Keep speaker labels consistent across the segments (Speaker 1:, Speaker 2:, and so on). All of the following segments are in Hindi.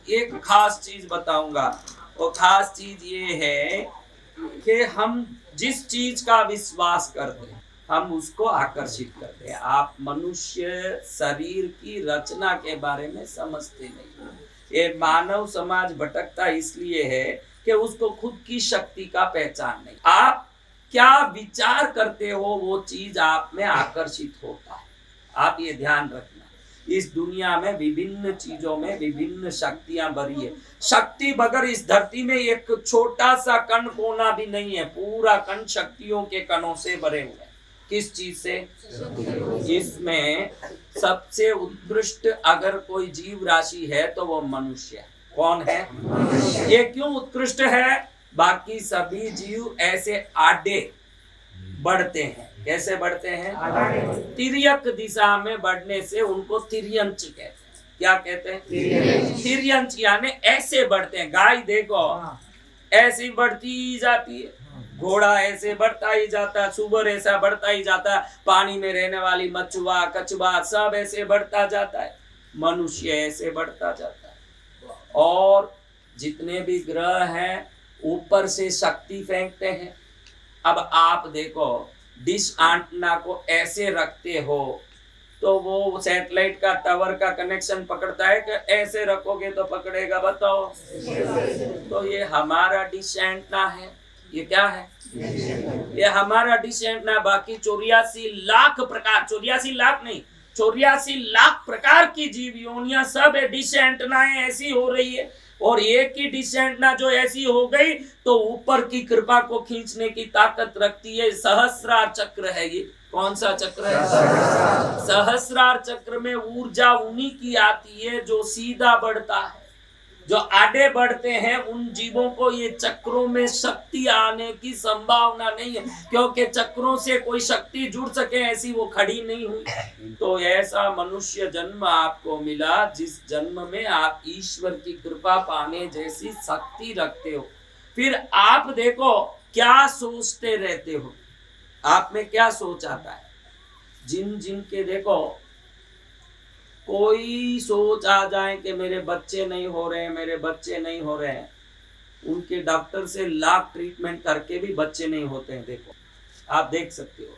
Speaker 1: एक खास चीज बताऊंगा। वो खास चीज ये है कि हम जिस चीज का विश्वास करते हैं हम उसको आकर्षित करते हैं। आप मनुष्य शरीर की रचना के बारे में समझते नहीं। ये मानव समाज भटकता इसलिए है कि उसको खुद की शक्ति का पहचान नहीं। आप क्या विचार करते हो वो चीज आप में आकर्षित होता है। आप ये ध्यान रखना। इस दुनिया में विभिन्न चीजों में विभिन्न शक्तियां भरी है। शक्ति बगैर इस धरती में एक छोटा सा कण कोना भी नहीं है। पूरा कण शक्तियों के कणों से भरे हुए हैं। किस चीज से? इसमें सबसे उत्कृष्ट अगर कोई जीव राशि है तो वो मनुष्य है। कौन है? ये क्यों उत्कृष्ट है? बाकी सभी जीव ऐसे आड़े बढ़ते हैं। कैसे बढ़ते हैं? तिर्यक दिशा में बढ़ने से उनको तिर्यंच कहते हैं। क्या कहते हैं? तिर्यंच यानी ऐसे बढ़ते हैं। गाय देखो ऐसी बढ़ती जाती है, घोड़ा ऐसे बढ़ता ही जाता है, सुअर ऐसा बढ़ता ही जाता है, पानी में रहने वाली मछुआ कछुआ सब ऐसे बढ़ता जाता है, मनुष्य ऐसे बढ़ता जाता है। और जितने भी ग्रह हैं ऊपर से शक्ति फेंकते हैं। अब आप देखो डिश एंटीना को ऐसे रखते हो तो वो सैटेलाइट का टावर का कनेक्शन पकड़ता है कि ऐसे रखोगे तो पकड़ेगा? बताओ। तो ये हमारा डिश एंटीना है। ये क्या है? ये हमारा डिश एंटीना। बाकी 84 लाख प्रकार, 84 लाख नहीं 84 लाख प्रकार की जीव योनियां सब डिश एंटीनाएं ऐसी हो रही है। और एक ही डिश एंटीना जो ऐसी हो गई तो ऊपर की कृपा को खींचने की ताकत रखती है। सहस्रार चक्र है ये। कौन सा चक्र है? सहस्रार चक्र में ऊर्जा उन्हीं की आती है जो सीधा बढ़ता है। जो आगे बढ़ते हैं उन जीवों को ये चक्रों में शक्ति आने की संभावना नहीं है, क्योंकि चक्रों से कोई शक्ति जुड़ सके ऐसी वो खड़ी नहीं हुई। तो ऐसा मनुष्य जन्म आपको मिला जिस जन्म में आप ईश्वर की कृपा पाने जैसी शक्ति रखते हो। फिर आप देखो क्या सोचते रहते हो, आप में क्या सोच आता है। जिन के देखो कोई सोच आ जाए कि मेरे बच्चे नहीं हो रहे, मेरे बच्चे नहीं हो रहे हैं, उनके डॉक्टर से लाख ट्रीटमेंट करके भी बच्चे नहीं होते हैं। देखो आप देख सकते हो,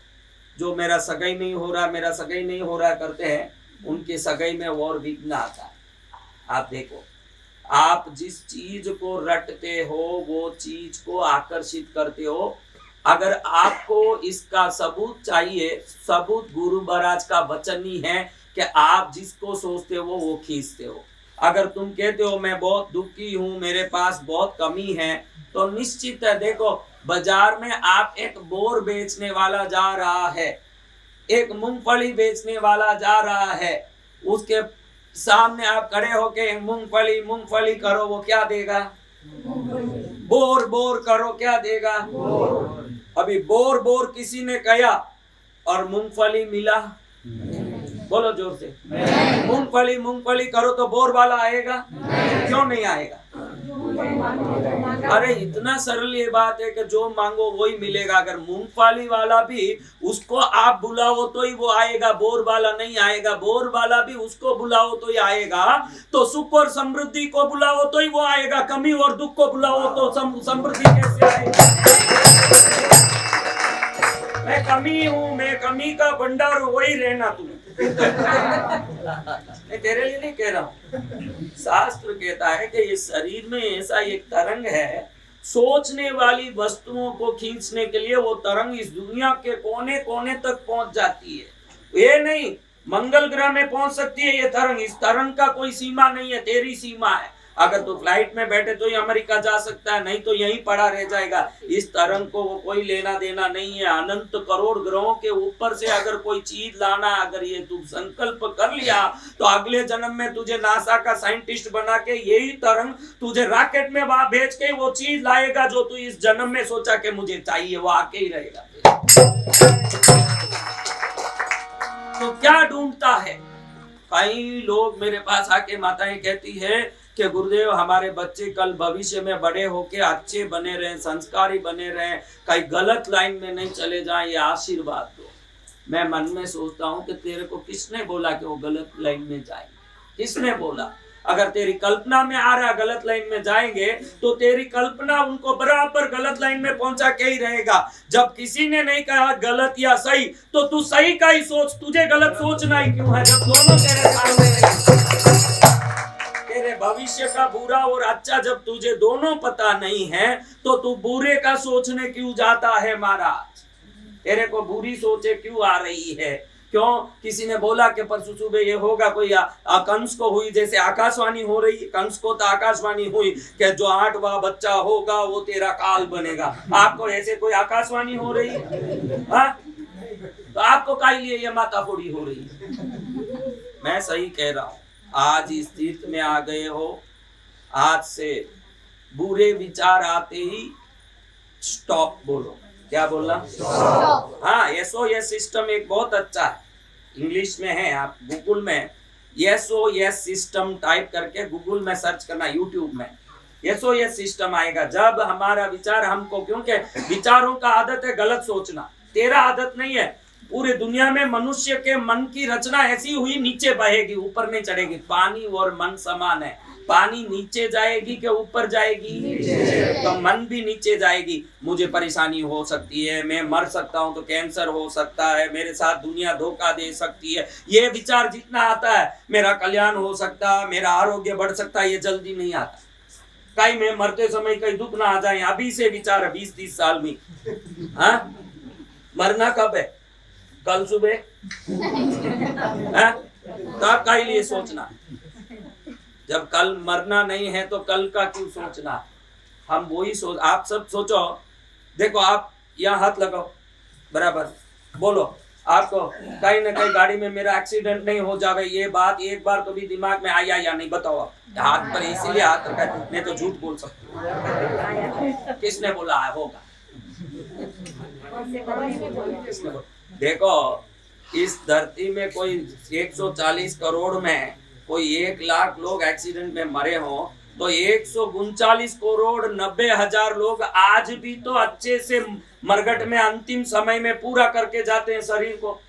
Speaker 1: जो मेरा सगाई नहीं हो रहा, मेरा सगाई नहीं हो रहा करते हैं, उनके सगाई में और विघ्न आता है। आप देखो, आप जिस चीज को रटते हो वो चीज को आकर्षित करते हो। अगर आपको इसका सबूत चाहिए, सबूत गुरु महाराज का वचन ही है कि आप जिसको सोचते हो वो खींचते हो। अगर तुम कहते हो मैं बहुत दुखी हूँ, मेरे पास बहुत कमी है, तो निश्चित है देखो बाजार में आप एक बोर बेचने वाला जा रहा है, एक मूंगफली बेचने वाला जा रहा है, उसके सामने आप खड़े होके मूंगफली मूंगफली करो, वो क्या देगा? बोर बोर करो, क्या देगा? अभी बोर बोर किसी ने कहा और मूंगफली मिला, बोलो जोर से। मूंगफली मूंगफली करो तो बोर वाला आएगा? क्यों नहीं आएगा? अरे इतना सरल ये बात है कि जो मांगो वही मिलेगा। अगर मूंगफली वाला भी उसको आप बुलाओ तो ही वो आएगा, बोर वाला नहीं आएगा। बोर वाला भी उसको बुलाओ तो ही आएगा। तो सुख और समृद्धि को बुलाओ तो ही वो आएगा, कमी और दुख को बुलाओ तो समृद्धि कैसे आएगी? मैं कमी हूँ, मैं कमी का भंडार हूँ, वही रहना तुम। मैं तेरे लिए नहीं कह रहा हूँ। शास्त्र कहता है कि ये शरीर में ऐसा एक तरंग है, सोचने वाली वस्तुओं को खींचने के लिए वो तरंग इस दुनिया के कोने कोने तक पहुंच जाती है। ये नहीं मंगल ग्रह में पहुंच सकती है ये तरंग। इस तरंग का कोई सीमा नहीं है, तेरी सीमा है। अगर तो फ्लाइट में बैठे तो ही अमेरिका जा सकता है, नहीं तो यहीं पड़ा रह जाएगा। इस तरंग को वो कोई लेना देना नहीं है। अनंत करोड़ ग्रहों के ऊपर से अगर कोई चीज लाना, अगर ये तू संकल्प कर लिया तो अगले जन्म में तुझे नासा का साइंटिस्ट बना के यही तरंग तुझे रॉकेट में वहां भेज के वो चीज लाएगा जो तू इस जन्म में सोचा कि मुझे चाहिए, वो आके ही रहेगा। तो क्या ढूंढता है? कई लोग मेरे पास आके माताएं कहती है कि गुरुदेव हमारे बच्चे कल भविष्य में बड़े होके अच्छे बने रहे, संस्कारी बने रहे, कहीं गलत लाइन में नहीं चले जाएं, ये आशीर्वाद दो। मैं मन में सोचता हूँ कि तेरे को किसने बोला कि वो गलत लाइन में जाए? किसने बोला? अगर तेरी कल्पना में आ रहा गलत लाइन में जाएंगे तो तेरी कल्पना उनको बराबर गलत लाइन में पहुंचा के ही रहेगा। जब किसी ने नहीं कहा गलत या सही तो तू सही का ही सोच, तुझे गलत सोचना ही क्यों है जब दोनों तेरे सामने नहीं। तेरे भविष्य का बुरा और अच्छा जब तुझे दोनों पता नहीं है तो तू बुरे का सोचने क्यों जाता है महाराज? तेरे को बुरी सोचे क्यों आ रही है? क्यों? किसी ने बोला कि परसों सुबह ये होगा, कोई कंस को हुई जैसे आकाशवाणी हो रही, कंस को तो आकाशवाणी हुई कि जो 8वां बच्चा होगा वो तेरा काल बनेगा। आपको ऐसे कोई आकाशवाणी हो रही है? तो आपको काहे लिए ये माता फोड़ी हो रही है? मैं सही कह रहा हूं, आज इस तीर्थ में आ गए हो, आज से बुरे विचार आते ही स्टॉप बोलो। क्या बोलना? हाँ, SOS सिस्टम एक बहुत अच्छा है, इंग्लिश में है, आप गूगल में SOS सिस्टम टाइप करके गूगल में सर्च करना, यूट्यूब में SOS सिस्टम आएगा। जब हमारा विचार हमको, क्योंकि विचारों का आदत है गलत सोचना, तेरा आदत नहीं है। पूरे दुनिया में मनुष्य के मन की रचना ऐसी हुई, नीचे बहेगी ऊपर नहीं चढ़ेगी। पानी और मन समान है, पानी नीचे जाएगी कि ऊपर जाएगी? तो मन भी नीचे जाएगी। मुझे परेशानी हो सकती है, मैं मर सकता हूं, तो कैंसर हो सकता है, मेरे साथ दुनिया धोखा दे सकती है, ये विचार जितना आता है, मेरा कल्याण हो सकता है, मेरा आरोग्य बढ़ सकता है, ये जल्दी नहीं आता। कहीं मैं मरते समय कहीं दुख ना आ जाए, अभी से विचार है 20-30 साल में। हाँ, मरना कब है? कल सुबह। तब का लिए सोचना, जब कल मरना नहीं है तो कल का क्यों सोचना? हम वही सोच, आप सब सोचो। देखो, आप यहाँ हाथ लगाओ, बराबर बोलो, आपको कहीं ना कहीं गाड़ी में मेरा एक्सीडेंट नहीं हो जावे, ये बात एक बार तो भी दिमाग में आया या नहीं? बताओ। आप हाथ पर इसीलिए हाथ रखा है, नहीं तो झूठ बोल सकते। किसने बोला है होगा? किसने बोला? देखो, इस धरती में कोई 140 करोड़ में कोई 1 लाख लोग एक्सीडेंट में मरे हो तो 139 करोड़ 90,000 लोग आज भी तो अच्छे से मरघट में अंतिम समय में पूरा करके जाते हैं शरीर को।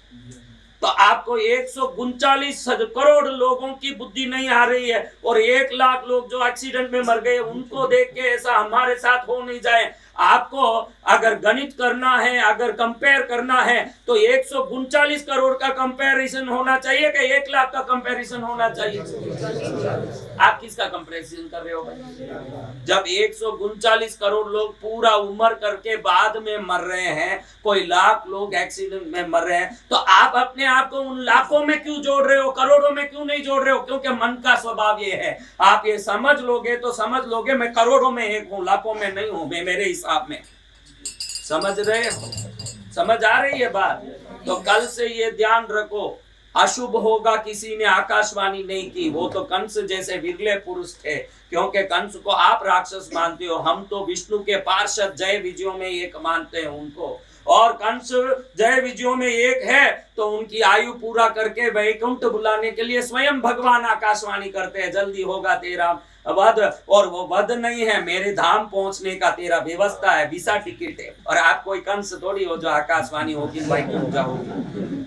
Speaker 1: तो आपको 139 करोड़ लोगों की बुद्धि नहीं आ रही है, और 1 लाख लोग जो एक्सीडेंट में मर गए उनको देख के ऐसा हमारे साथ हो नहीं जाए। आपको अगर गणित करना है, अगर कंपेयर करना है तो 139 करोड़ का कंपैरिजन होना चाहिए कि 1 लाख का कंपैरिजन होना चाहिए? आप किसका कंपैरिजन कर रहे हो भाई? जब 139 करोड़ लोग पूरा उम्र करके बाद में मर रहे हैं, कोई लाख लोग एक्सीडेंट में मर रहे हैं, तो आप अपने आप को उन लाखों में क्यों जोड़ रहे हो, करोड़ों में क्यों नहीं जोड़ रहे हो? क्योंकि मन का स्वभाव ये है। आप ये समझ लोगे तो समझ लोगे मैं करोड़ों में एक हूं, लाखों में नहीं हूं, मैं मेरे हिसाब में। समझ रहे हो? समझ आ रही है बात? तो कल से ये ध्यान रखो, अशुभ होगा किसी ने आकाशवाणी नहीं की, वो तो कंस जैसे विरले पुरुष थे। क्योंकि कंस को आप राक्षस मानते हो, हम तो विष्णु के पार्षद जय विजयों में एक मानते हैं उनको। और कंस जय विजयों में एक है तो उनकी आयु पूरा करके वैकुंठ बुलाने के लिए स्वयं भगवान आकाशवाणी करते हैं, जल्दी होगा तेरा वध। और वो वध नहीं है, मेरे धाम पहुंचने का तेरा व्यवस्था है, वीसा टिकट है। और आप कोई कंस थोड़ी हो जो आकाशवाणी होगी वैकुंठ जाओगी।